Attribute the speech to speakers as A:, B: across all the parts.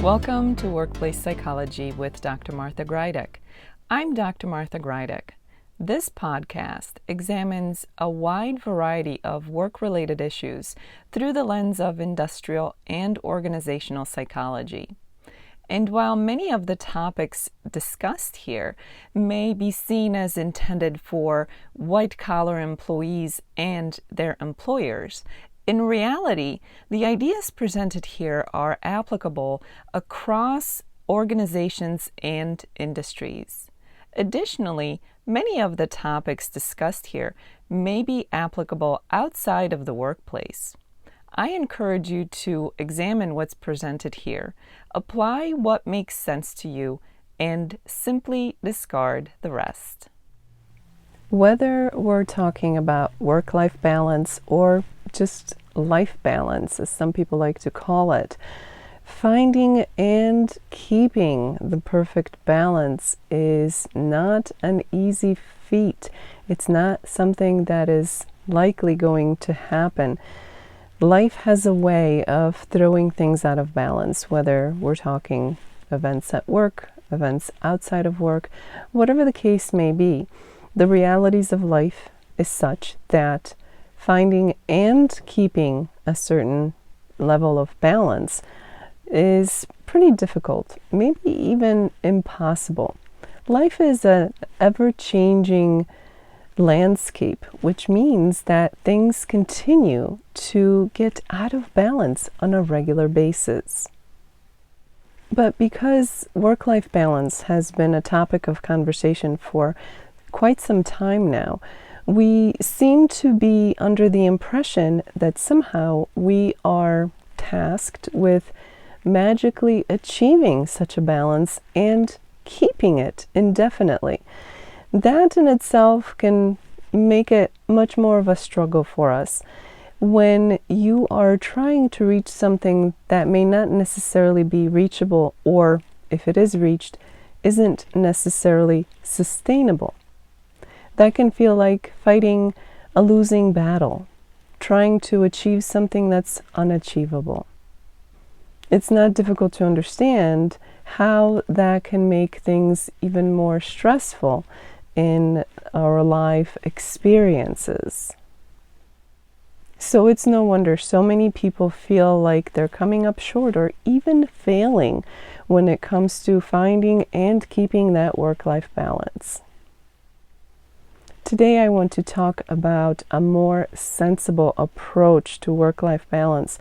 A: Welcome to Workplace Psychology with Dr. Martha Greidick. I'm Dr. Martha Greidick. This podcast examines a wide variety of work-related issues through the lens of industrial and organizational psychology. And while many of the topics discussed here may be seen as intended for white-collar employees and their employers, in reality, the ideas presented here are applicable across organizations and industries. Additionally, many of the topics discussed here may be applicable outside of the workplace. I encourage you to examine what's presented here, apply what makes sense to you, and simply discard the rest. Whether we're talking about work-life balance or just life balance, as some people like to call it, finding and keeping the perfect balance is not an easy feat. It's not something that is likely going to happen. Life has a way of throwing things out of balance, whether we're talking events at work, events outside of work, whatever the case may be. The realities of life is such that finding and keeping a certain level of balance is pretty difficult, maybe even impossible. Life is an ever-changing landscape, which means that things continue to get out of balance on a regular basis. But because work-life balance has been a topic of conversation for quite some time now, we seem to be under the impression that somehow we are tasked with magically achieving such a balance and keeping it indefinitely. That in itself can make it much more of a struggle for us when you are trying to reach something that may not necessarily be reachable, or if it is reached, isn't necessarily sustainable. That can feel like fighting a losing battle, trying to achieve something that's unachievable. It's not difficult to understand how that can make things even more stressful in our life experiences. So it's no wonder so many people feel like they're coming up short or even failing when it comes to finding and keeping that work-life balance. Today I want to talk about a more sensible approach to work-life balance.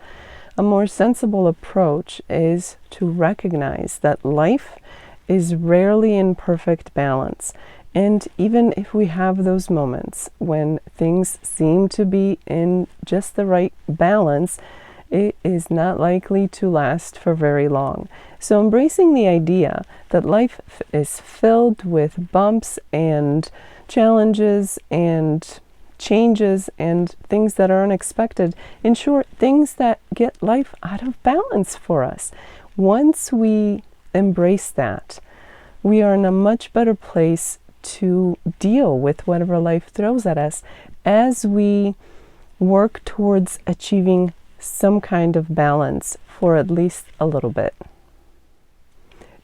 A: A more sensible approach is to recognize that life is rarely in perfect balance. And even if we have those moments when things seem to be in just the right balance, it is not likely to last for very long. So embracing the idea that life is filled with bumps and challenges and changes and things that are unexpected, in short, things that get life out of balance for us. Once we embrace that, we are in a much better place to deal with whatever life throws at us as we work towards achieving some kind of balance for at least a little bit.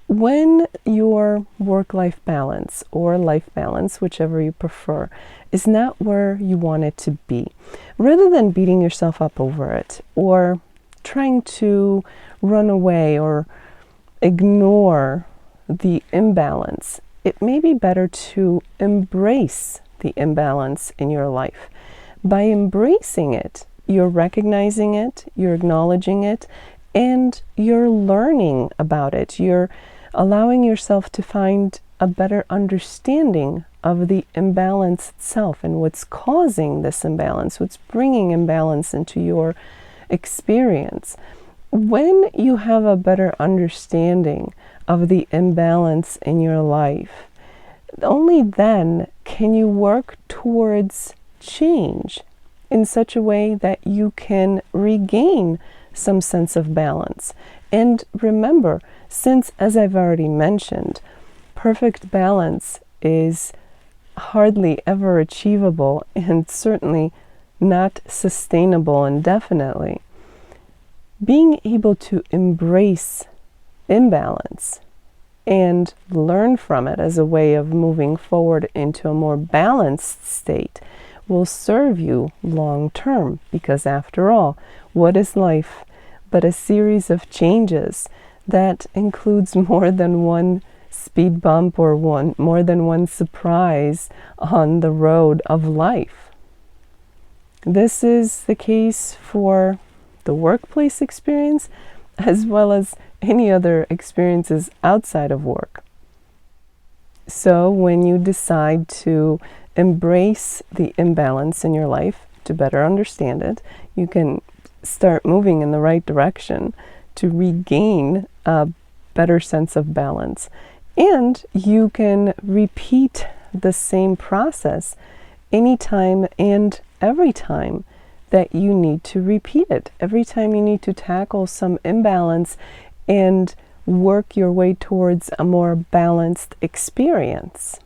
A: When your work-life balance or life balance, whichever you prefer, is not where you want it to be, rather than beating yourself up over it or trying to run away or ignore the imbalance, it may be better to embrace the imbalance in your life. By embracing it, you're recognizing it, you're acknowledging it, and you're learning about it. You're allowing yourself to find a better understanding of the imbalance itself and what's causing this imbalance, what's bringing imbalance into your experience. When you have a better understanding of the imbalance in your life, only then can you work towards change in such a way that you can regain some sense of balance. And remember, since, as I've already mentioned, perfect balance is hardly ever achievable and certainly not sustainable indefinitely, being able to embrace imbalance and learn from it as a way of moving forward into a more balanced state will serve you long term, because after all, what is life but a series of changes that includes more than one speed bump or more than one surprise on the road of life? This is the case for the workplace experience as well as any other experiences outside of work. So when you decide to embrace the imbalance in your life to better understand it, you can start moving in the right direction to regain a better sense of balance. And you can repeat the same process anytime and every time that you need to repeat it. Every time you need to tackle some imbalance and work your way towards a more balanced experience.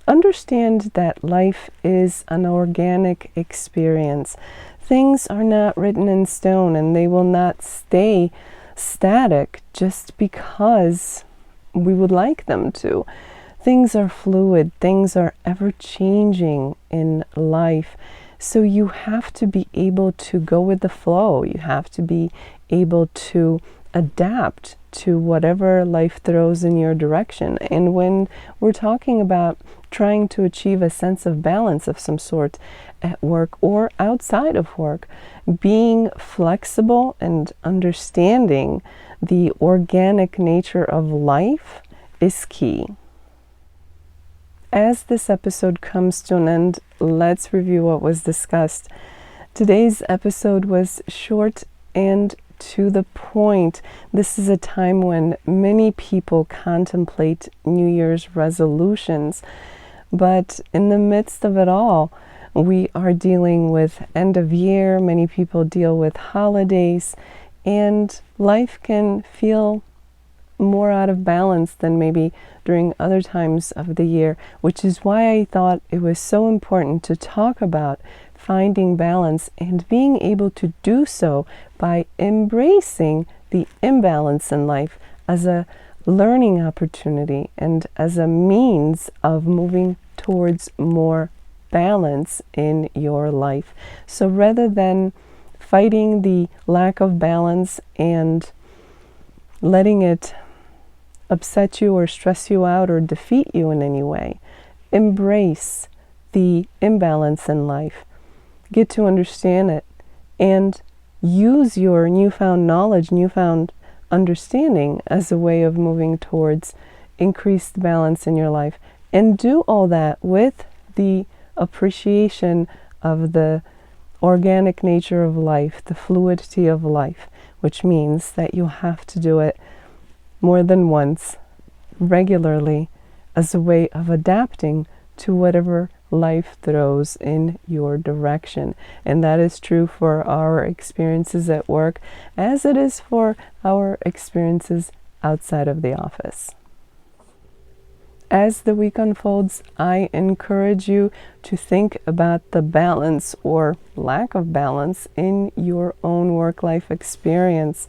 A: Understand that life is an organic experience. Things are not written in stone, and they will not stay static just because we would like them to. Things are fluid, things are ever changing in life. So you have to be able to go with the flow. You have to be able to adapt to whatever life throws in your direction. And when we're talking about trying to achieve a sense of balance of some sort at work or outside of work, being flexible and understanding the organic nature of life is key. As this episode comes to an end, let's review what was discussed. Today's episode was short and to the point. This is a time when many people contemplate New Year's resolutions, but in the midst of it all, we are dealing with end of year. Many people deal with holidays, and life can feel more out of balance than maybe during other times of the year, which is why I thought it was so important to talk about finding balance and being able to do so by embracing the imbalance in life as a learning opportunity and as a means of moving towards more balance in your life. So rather than fighting the lack of balance and letting it upset you or stress you out or defeat you in any way, embrace the imbalance in life. Get to understand it and use your newfound knowledge, newfound understanding as a way of moving towards increased balance in your life. And do all that with the appreciation of the organic nature of life, the fluidity of life, which means that you have to do it more than once, regularly, as a way of adapting to whatever life throws in your direction. And that is true for our experiences at work as it is for our experiences outside of the office. As the week unfolds, I encourage you to think about the balance or lack of balance in your own work-life experience.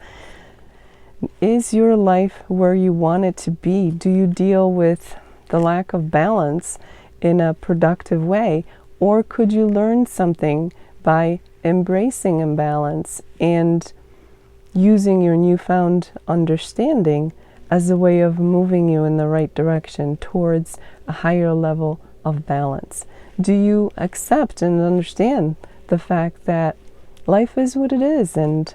A: Is your life where you want it to be? Do you deal with the lack of balance in a productive way? Or could you learn something by embracing imbalance and using your newfound understanding as a way of moving you in the right direction towards a higher level of balance? Do you accept and understand the fact that life is what it is, and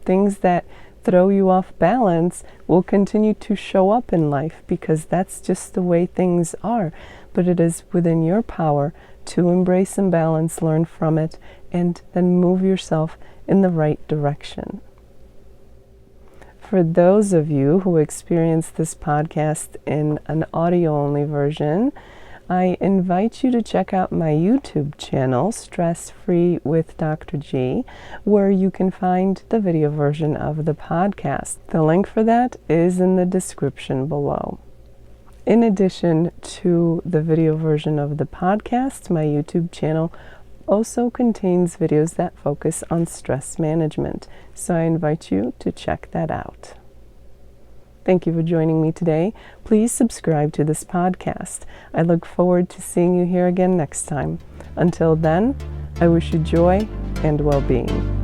A: things that throw you off balance will continue to show up in life because that's just the way things are? But it is within your power to embrace imbalance, learn from it, and then move yourself in the right direction. For those of you who experience this podcast in an audio-only version, I invite you to check out my YouTube channel, Stress Free with Dr. G, where you can find the video version of the podcast. The link for that is in the description below. In addition to the video version of the podcast, my YouTube channel also contains videos that focus on stress management, so I invite you to check that out. Thank you for joining me today. Please subscribe to this podcast. I look forward to seeing you here again next time. Until then, I wish you joy and well-being.